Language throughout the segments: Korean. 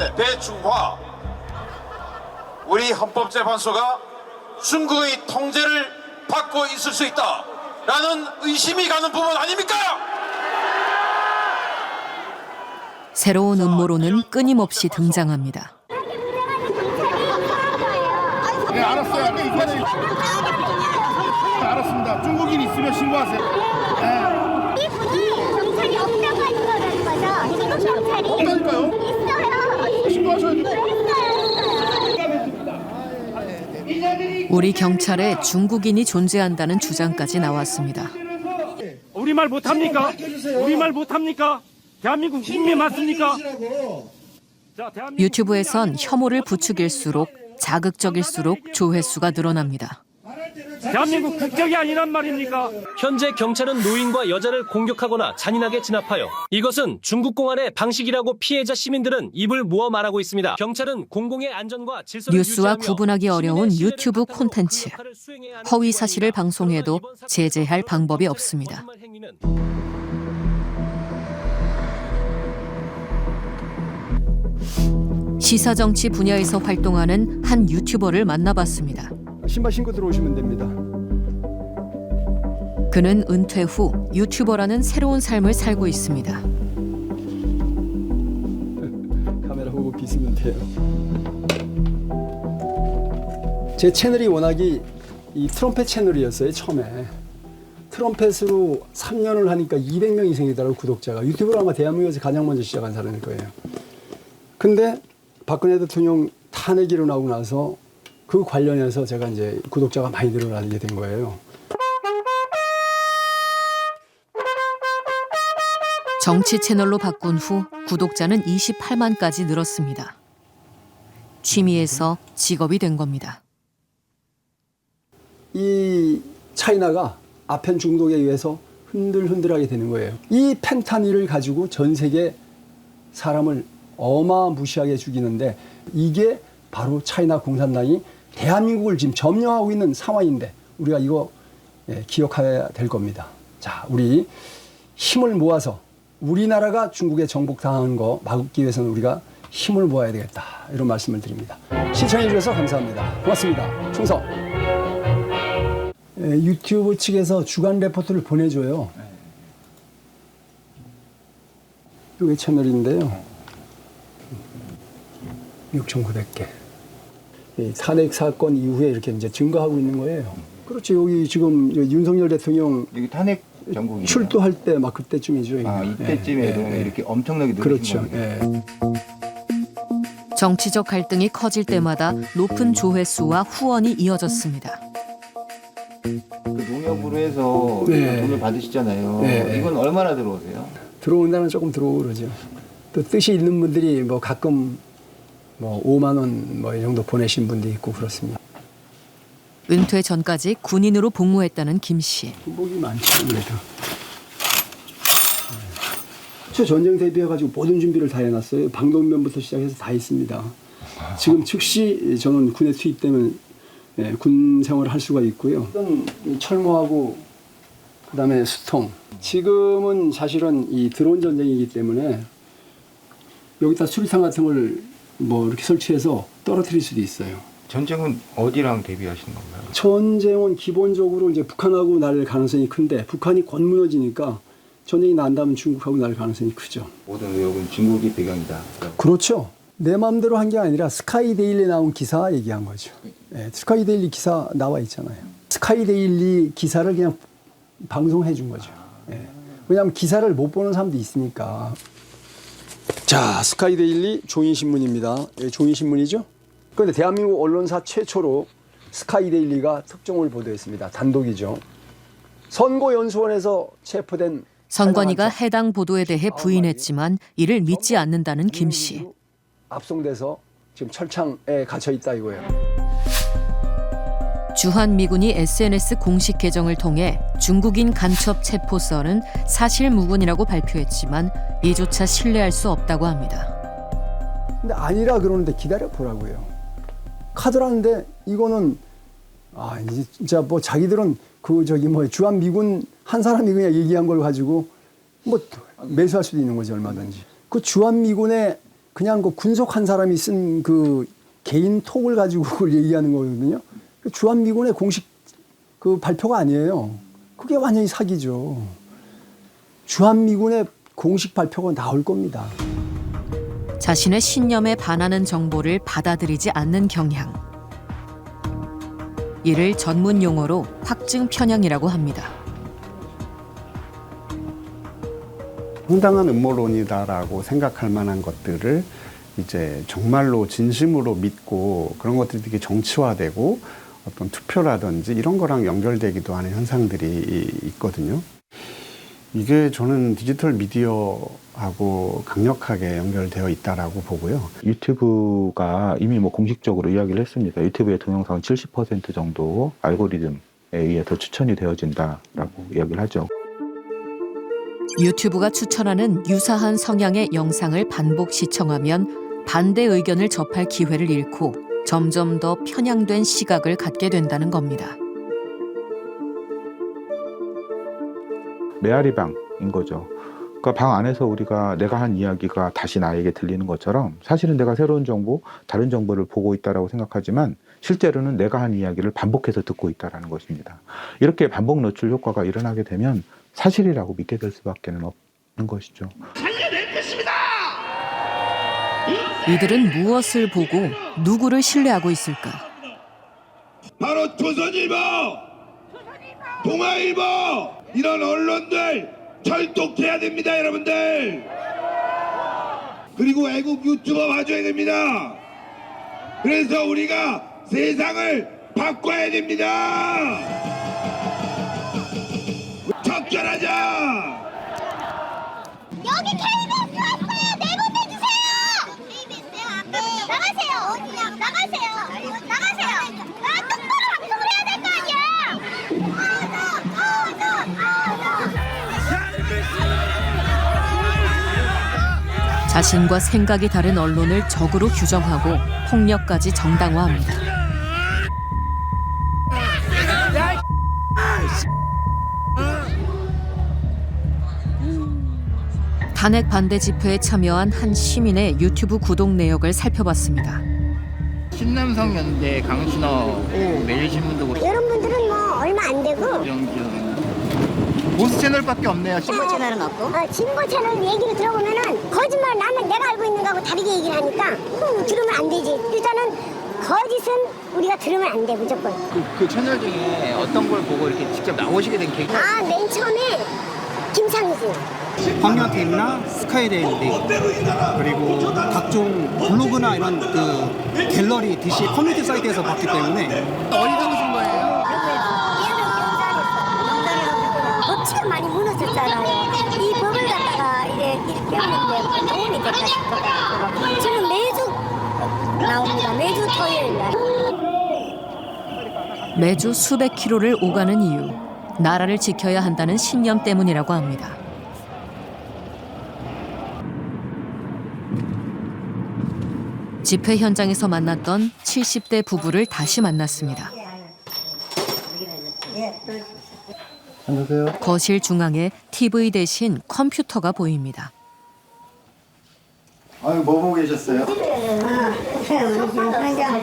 가운데 대중화, 우리 헌법재판소가 중국의 통제를 받고 있을 수 있다라는 의심이 가는 부분 아닙니까? 새로운 음모론은 끊임없이 등장합니다. 네, 알았어요. 알았습니다. 중국인 있으면 신고하세요. 네. 이분이 경찰이 없다고 하는 거라는 거죠. 중국 경찰이 없다니까요. 있어요. 신고하셔야 돼요. 우리 경찰에 중국인이 존재한다는 주장까지 나왔습니다. 우리말 못합니까? 우리말 못합니까? 대한민국 국민 맞습니까? 유튜브에선 혐오를 부추길수록 자극적일수록 조회수가 늘어납니다. 대한민국 국적이 아니란 말입니까? 현재 경찰은 노인과 여자를 공격하거나 잔인하게 진압하여 이것은 중국 공안의 방식이라고 피해자 시민들은 입을 모아 말하고 있습니다. 경찰은 공공의 안전과 질서를 뉴스와 유지하며 구분하기 어려운 시민의 유튜브 신뢰를 콘텐츠. 역할을 수행해야 하는 허위 사실을 방송해도 이번 사건은 제재할 방법이 경찰의 없습니다. 거짓말 행위는 시사정치 분야에서 활동하는 한 유튜버를 만나봤습니다. 신발 신고 들어오시면 됩니다. 그는 은퇴 후 유튜버라는 새로운 삶을 살고 있습니다. 카메라 보고 비스면 돼요. 제 채널이 워낙이 이 트럼펫 채널이었어요. 처음에 트럼펫으로 3년을 하니까 200명이 생기더라고요. 구독자가. 유튜브로 아마 대한민국에서 가장 먼저 시작한 사람일 거예요. 근데 박근혜 대통령 탄핵이 일어나고 나서 그 관련해서 제가 이제 구독자가 많이 늘어나게 된 거예요. 정치 채널로 바꾼 후 구독자는 28만까지 늘었습니다. 취미에서 직업이 된 겁니다. 이 차이나가 아펜 중독에 의해서 흔들흔들하게 되는 거예요. 이 펜타닐을 가지고 전 세계 사람을 어마무시하게 죽이는데 이게 바로 차이나 공산당이 대한민국을 지금 점령하고 있는 상황인데 우리가 이거 기억해야 될 겁니다. 자, 우리 힘을 모아서 우리나라가 중국에 정복당하는 거 막기 위해서는 우리가 힘을 모아야 되겠다. 이런 말씀을 드립니다. 시청해 주셔서 감사합니다. 고맙습니다. 충성. 유튜브 측에서 주간 레포트를 보내줘요. 이게 채널인데요. 6,900개. 탄핵 사건 이후에 이렇게 이제 증가하고 있는 거예요. 그렇죠. 여기 지금 윤석열 대통령 여기 탄핵 전국이 출두할 때 막 그때쯤이죠. 이게. 이때쯤에도 이렇게 엄청나게 늘으신 그렇죠. 겁니다. 정치적 갈등이 커질 때마다 높은 조회수와 후원이 이어졌습니다. 그 농협으로 해서 돈을 받으시잖아요. 이건 얼마나 들어오세요? 들어온다는 조금 들어오고 그러죠. 또 뜻이 있는 분들이 뭐 가끔 뭐 5만 원 뭐 이 정도 보내신 분도 있고 그렇습니다. 은퇴 전까지 군인으로 복무했다는 김 씨. 군복이 많죠, 그래도. 초 전쟁 대비해가지고 모든 준비를 다 해놨어요. 방독면부터 시작해서 다 있습니다. 지금 즉시 저는 군에 투입되면 군 생활을 할 수가 있고요. 철모하고 그다음에 수통. 지금은 사실은 이 드론 전쟁이기 때문에 여기다 수리탄 같은 걸 뭐 이렇게 설치해서 떨어뜨릴 수도 있어요. 전쟁은 어디랑 대비하시는 건가요? 전쟁은 기본적으로 이제 북한하고 날 가능성이 큰데 북한이 곧 무너지니까 전쟁이 난다면 중국하고 날 가능성이 크죠. 모든 의혹은 중국이 배경이다. 그렇죠. 내 마음대로 한 게 아니라 스카이데일리에 나온 기사 얘기한 거죠. 스카이데일리 기사 나와 있잖아요. 스카이데일리 기사를 그냥 방송해 준 거죠. 왜냐하면 기사를 못 보는 사람도 있으니까. 자, 스카이데일리 종이신문입니다. 종이신문이죠. 그런데 대한민국 언론사 최초로 스카이데일리가 특종을 보도했습니다. 단독이죠. 선고연수원에서 체포된 선관위가 해당 보도에 대해 부인했지만 이를 믿지 않는다는 김 씨. 압송돼서 지금 철창에 갇혀 있다 이거예요. 주한미군이 SNS 공식 계정을 통해 중국인 간첩 체포설은 사실무근이라고 발표했지만 이조차 신뢰할 수 없다고 합니다. 근데 아니라 그러는데 기다려 보라고요. 카드라는데 이거는 이제 진짜 뭐 자기들은 그 저기 뭐 주한미군 한 사람이 그냥 얘기한 걸 가지고 뭐 매수할 수도 있는 거지 얼마든지. 그 주한미군의 그냥 그 군속한 사람이 쓴 그 개인 톡을 가지고 그걸 얘기하는 거거든요. 주한미군의 공식 그 발표가 아니에요. 그게 완전히 사기죠. 주한미군의 공식 발표가 나올 겁니다. 자신의 신념에 반하는 정보를 받아들이지 않는 경향. 이를 전문 용어로 확증 편향이라고 합니다. 황당한 음모론이다라고 생각할 만한 것들을 이제 정말로 진심으로 믿고 그런 것들이 되게 정치화되고 어떤 투표라든지 이런 거랑 연결되기도 하는 현상들이 있거든요. 이게 저는 디지털 미디어하고 강력하게 연결되어 있다라고 보고요. 유튜브가 이미 뭐 공식적으로 이야기를 했습니다. 유튜브의 동영상은 70% 정도 알고리즘에 의해서 추천이 되어진다라고 이야기를 하죠. 유튜브가 추천하는 유사한 성향의 영상을 반복 시청하면 반대 의견을 접할 기회를 잃고 점점 더 편향된 시각을 갖게 된다는 겁니다. 메아리방인 거죠. 그러니까 방 안에서 우리가 내가 한 이야기가 다시 나에게 들리는 것처럼 사실은 내가 새로운 정보, 다른 정보를 보고 있다라고 생각하지만 실제로는 내가 한 이야기를 반복해서 듣고 있다는 것입니다. 이렇게 반복 노출 효과가 일어나게 되면 사실이라고 믿게 될 수밖에 없는 것이죠. 이들은 무엇을 보고 누구를 신뢰하고 있을까? 바로 조선일보, 동아일보 이런 언론들 철독해야 됩니다, 여러분들. 그리고 애국 유튜버 봐줘야 됩니다. 그래서 우리가 세상을 바꿔야 됩니다. 척결하자. 여기 KBS 왔어요. 내보내주세요. KBS요? 나가세요. 그냥 나가세요. 나가세요. 똑바로 방송을 해야 될 거 아니야. 자신과 생각이 다른 언론을 적으로 규정하고 폭력까지 정당화합니다. 탄핵 반대 집회에 참여한 한 시민의 유튜브 구독 내역을 살펴봤습니다. 신남성 연대 강신호 매일신문도 여러분들은 뭐 얼마 안 되고 보수 채널밖에 없네요. 진보 채널은 없고 진보 채널 얘기를 들어보면은 거짓말 나는 내가 알고 있는 거하고 다르게 얘기를 하니까 들으면 안 되지. 일단은 거짓은 우리가 들으면 안 돼 무조건. 그 채널 중에 어떤 걸 보고 이렇게 직접 나오시게 된 계기? 맨 처음에 김상수. 황교안TV나 스카이데일리 그리고 각종 블로그나 이런 그 갤러리 DC 커뮤니티 사이트에서 봤기 때문에 어디서 오신 거예요? 법치가 많이 무너졌잖아요. 이 법을 갖다가 이렇게 하는데 도움이 될까 싶어요. 저는 매주 나옵니다. 매주 토요일 날. 매주 수백 킬로를 오가는 이유, 나라를 지켜야 한다는 신념 때문이라고 합니다. 집회 현장에서 만났던 70대 부부를 다시 만났습니다. 안녕하세요. 거실 중앙에 TV 대신 컴퓨터가 보입니다. 아유, 뭐 보고 계셨어요? 현장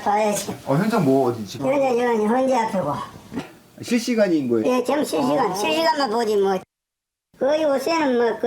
봐야지. 현장 뭐 어디 지금? 현재 앞에고. 실시간인 거예요? 예, 지금 실시간만 보지 뭐. 거의 요새는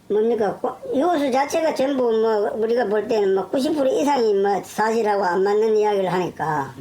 뭡니까 요수 자체가 전부 뭐 우리가 볼 때는 뭐 90% 이상이 뭐 사실하고 안 맞는 이야기를 하니까.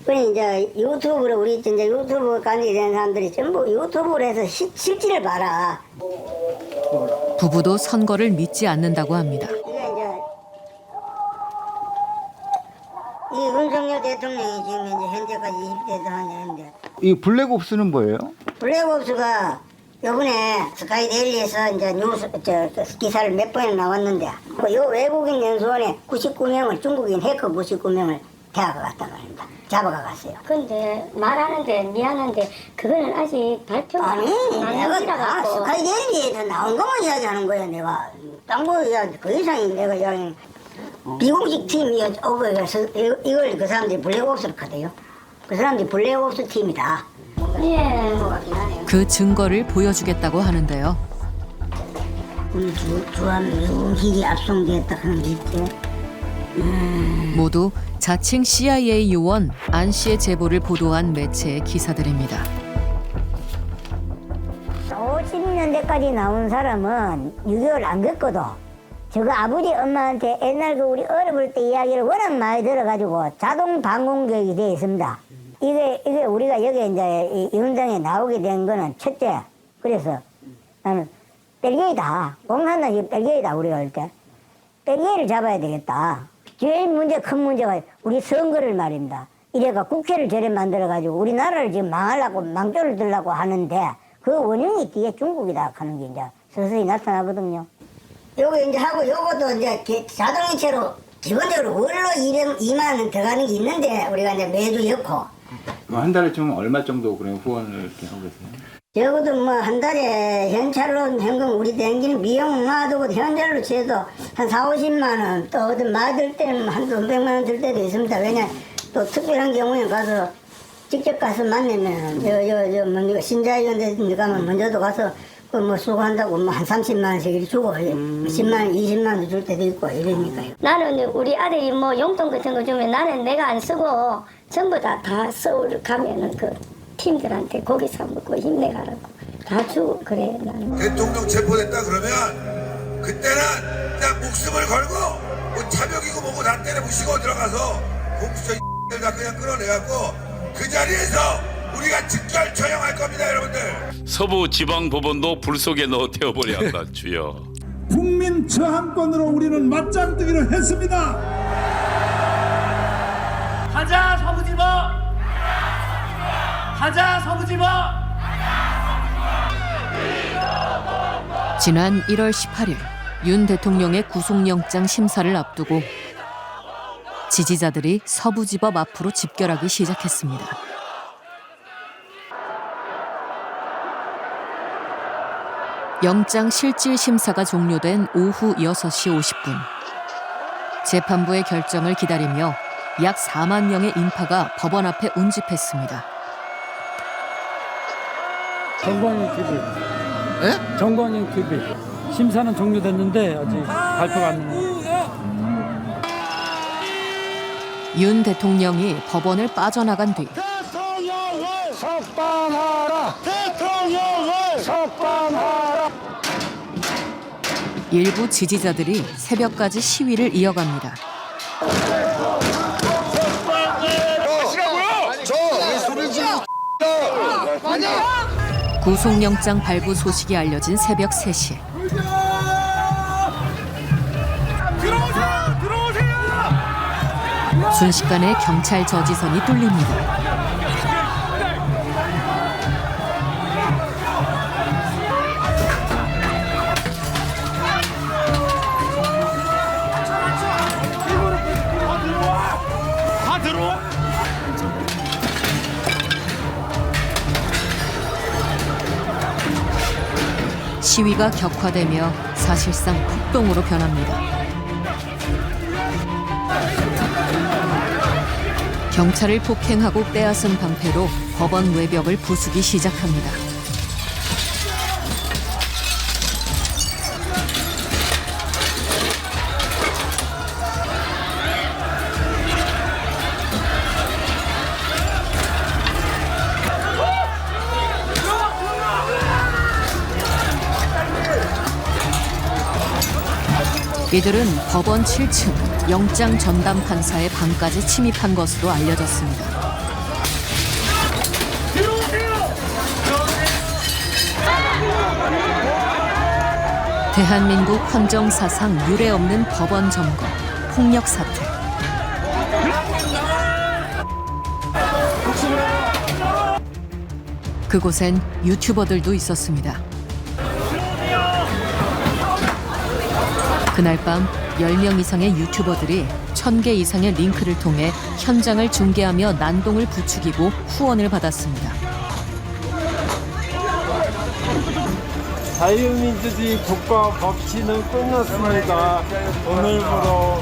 그래 이제 유튜브로 우리 이제 유튜브 관계 된 사람들이 전부 유튜브로 해서 실질을 봐라. 부부도 선거를 믿지 않는다고 합니다. 이 윤석열 대통령이 지금 이제 현재까지 20대 하는데. 이 블랙옵스는 뭐예요? 블랙옵스가 요번에 스카이데일리에서 이제 뉴스 기사를 몇 번이나 나왔는데 요 외국인 연수원에 99명을 중국인 해커 99명을 대학을 갔단 말입니다. 잡아가 갔어요. 근데 말하는데 미안한데 그거는 아직 발표가 아니 내가 스카이데일리에서 나온 것만 이야기하는 거야. 내가 딴 거 이야기 그 이상이 내가 이야기 비공식 팀이 오버해서 이걸 그 사람들이 블랙옵스로 하대요. 그 사람들이 블랙옵스 팀이다. 예. 그 증거를 보여주겠다고 하는데요. 우리 주한 희귀 압송됐다 하는 게 있대. 모두 자칭 CIA 요원 안 씨의 제보를 보도한 매체의 기사들입니다. 50년대까지 나온 사람은 6.25를 안 겪거든. 저거 아버지 엄마한테 옛날 그 우리 어려울 때 이야기를 워낙 많이 들어가지고 자동 방공 교육이 되어 있습니다. 이게 우리가 여기 이제 이 현장에 나오게 된 거는 첫째. 그래서 나는 뺄개이다. 공산당 이거 뺄개이다 우리가 할 때. 뺄개이를 잡아야 되겠다. 제일 큰 문제가 우리 선거를 말입니다. 이래가 국회를 저래 만들어가지고 우리나라를 지금 망하려고 망조를 들려고 하는데 그 원흉이 뒤에 중국이다 하는 게 이제 서서히 나타나거든요. 요거 이제 하고 요것도 이제 자동이체로 기본적으로 월로 2만 원 들어가는 게 있는데 우리가 이제 매주 넣고. 한 달에 좀 얼마 정도 그냥 후원을 이렇게 하고 계세요? 적어도 뭐 한 달에 현찰로 현금 우리 댕기는 비용 놔두고 현찰로 쳐도 한 40-50만 원, 또 어떤 마들 때는 한 200만 원 들 때도 있습니다. 왜냐 또 특별한 경우에 가서 직접 가서 만나면 뭡니까 신자유연대 가면 먼저도 가서 그 뭐 수고한다고 뭐 한 30만 원씩 이렇게 주고 10만 원, 20만 원 줄 때도 있고 이러니까요. 나는 우리 아들이 뭐 용돈 같은 거 주면 나는 내가 안 쓰고 전부 다 서울 가면은 그 팀들한테 고기 사 먹고 힘내가라고 다 주고 그래 나는. 대통령 체포됐다 그러면 그때는 그냥 목숨을 걸고 뭐 차벽이고 뭐고 다 때려부시고 들어가서 공수처 X들 다 그냥 끌어내갖고 그 자리에서 우리가 직결 처형할 겁니다 여러분들. 서부지방법원도 불 속에 넣어 태워버려 한다 주여. 국민 저항권으로 우리는 맞짱뜨기를 했습니다. 가자 서부지법. 가자 서부지법. 지난 1월 18일 윤 대통령의 구속영장 심사를 앞두고 지지자들이 서부지법 앞으로 집결하기 시작했습니다. 영장 실질 심사가 종료된 오후 6시 50분. 재판부의 결정을 기다리며 약 4만 명의 인파가 법원 앞에 운집했습니다. 정광인 TV. 네? 정광인 TV. 심사는 종료됐는데 아직 발표가 안 됐네요. 윤 대통령이 법원을 빠져나간 뒤 대통령을 석방하라. 대통령을 석방하라. 일부 지지자들이 새벽까지 시위를 이어갑니다. 구속영장 발부 소식이 알려진 새벽 3시. 순식간에 경찰 저지선이 뚫립니다. 시위가 격화되며 사실상 폭동으로 변합니다. 경찰을 폭행하고 빼앗은 방패로 법원 외벽을 부수기 시작합니다. 이들은 법원 7층 영장 전담 판사의 방까지 침입한 것으로 알려졌습니다. 대한민국 헌정사상 유례 없는 법원 점거, 폭력 사태. 그곳엔 유튜버들도 있었습니다. 그날 밤 10명 이상의 유튜버들이 1000개 이상의 링크를 통해 현장을 중계하며 난동을 부추기고 후원을 받았습니다. 자유민주주의 국가 법치는 끝났습니다. 오늘부로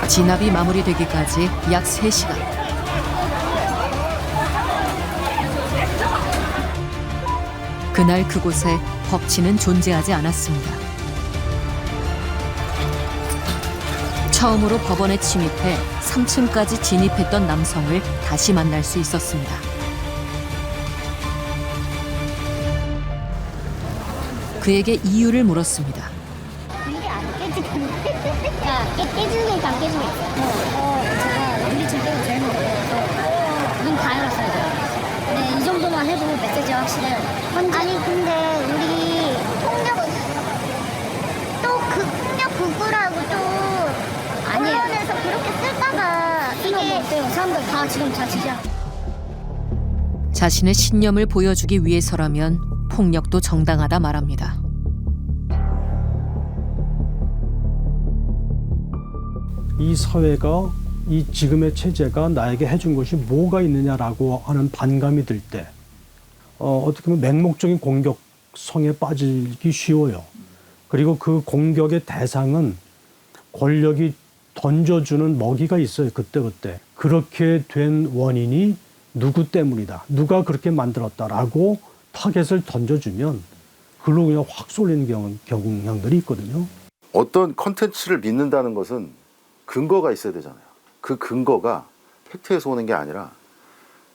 진압이 마무리되기까지 약 3시간. 그날 그곳에 법치는 존재하지 않았습니다. 처음으로 법원에 침입해 3층까지 진입했던 남성을 다시 만날 수 있었습니다. 그에게 이유를 물었습니다. 이게 안 깨지던데? 야, 깨지는 게 있고 안 깨지는 게 있어. 제가 우리 집 때문에 제일 못해요. 눈 다 열었어요. 근데 이 정도만 해도 메시지가 확실해요. 아니 근데 우리 폭력 또 그 폭력 극우라고 또 아니에요. 언론에서 그렇게 쓸까봐 이게 어때요? 사람들 다 지금 자치자. 자신의 신념을 보여주기 위해서라면 폭력도 정당하다 말합니다. 이 사회가 이 지금의 체제가 나에게 해준 것이 뭐가 있느냐라고 하는 반감이 들 때 어떻게 보면 맹목적인 공격성에 빠지기 쉬워요. 그리고 그 공격의 대상은 권력이 던져주는 먹이가 있어요. 그때그때. 그렇게 된 원인이 누구 때문이다. 누가 그렇게 만들었다라고 타겟을 던져주면 글로 그냥 확 쏠리는 경향들이 있거든요. 어떤 컨텐츠를 믿는다는 것은 근거가 있어야 되잖아요. 그 근거가 팩트에서 오는 게 아니라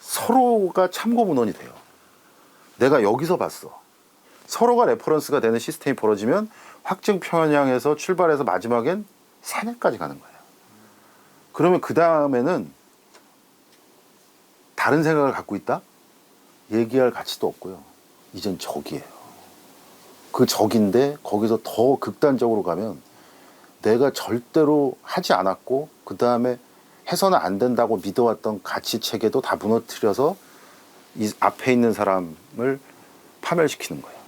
서로가 참고문헌이 돼요. 내가 여기서 봤어. 서로가 레퍼런스가 되는 시스템이 벌어지면 확증 편향에서 출발해서 마지막엔 사내까지 가는 거예요. 그러면 그 다음에는 다른 생각을 갖고 있다? 얘기할 가치도 없고요. 이젠 적이에요. 그 적인데 거기서 더 극단적으로 가면 내가 절대로 하지 않았고 그 다음에 해서는 안 된다고 믿어왔던 가치 체계도 다 무너뜨려서 이 앞에 있는 사람을 파멸시키는 거예요.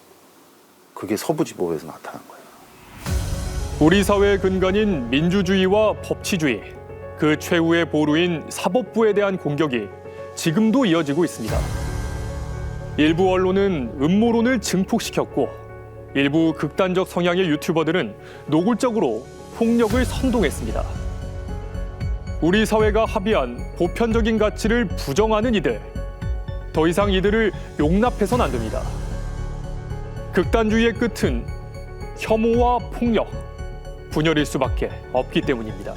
그게 서부지법에서 나타난 거예요. 우리 사회의 근간인 민주주의와 법치주의, 그 최후의 보루인 사법부에 대한 공격이 지금도 이어지고 있습니다. 일부 언론은 음모론을 증폭시켰고 일부 극단적 성향의 유튜버들은 노골적으로 폭력을 선동했습니다. 우리 사회가 합의한 보편적인 가치를 부정하는 이들, 더 이상 이들을 용납해서는 안 됩니다. 극단주의의 끝은 혐오와 폭력, 분열일 수밖에 없기 때문입니다.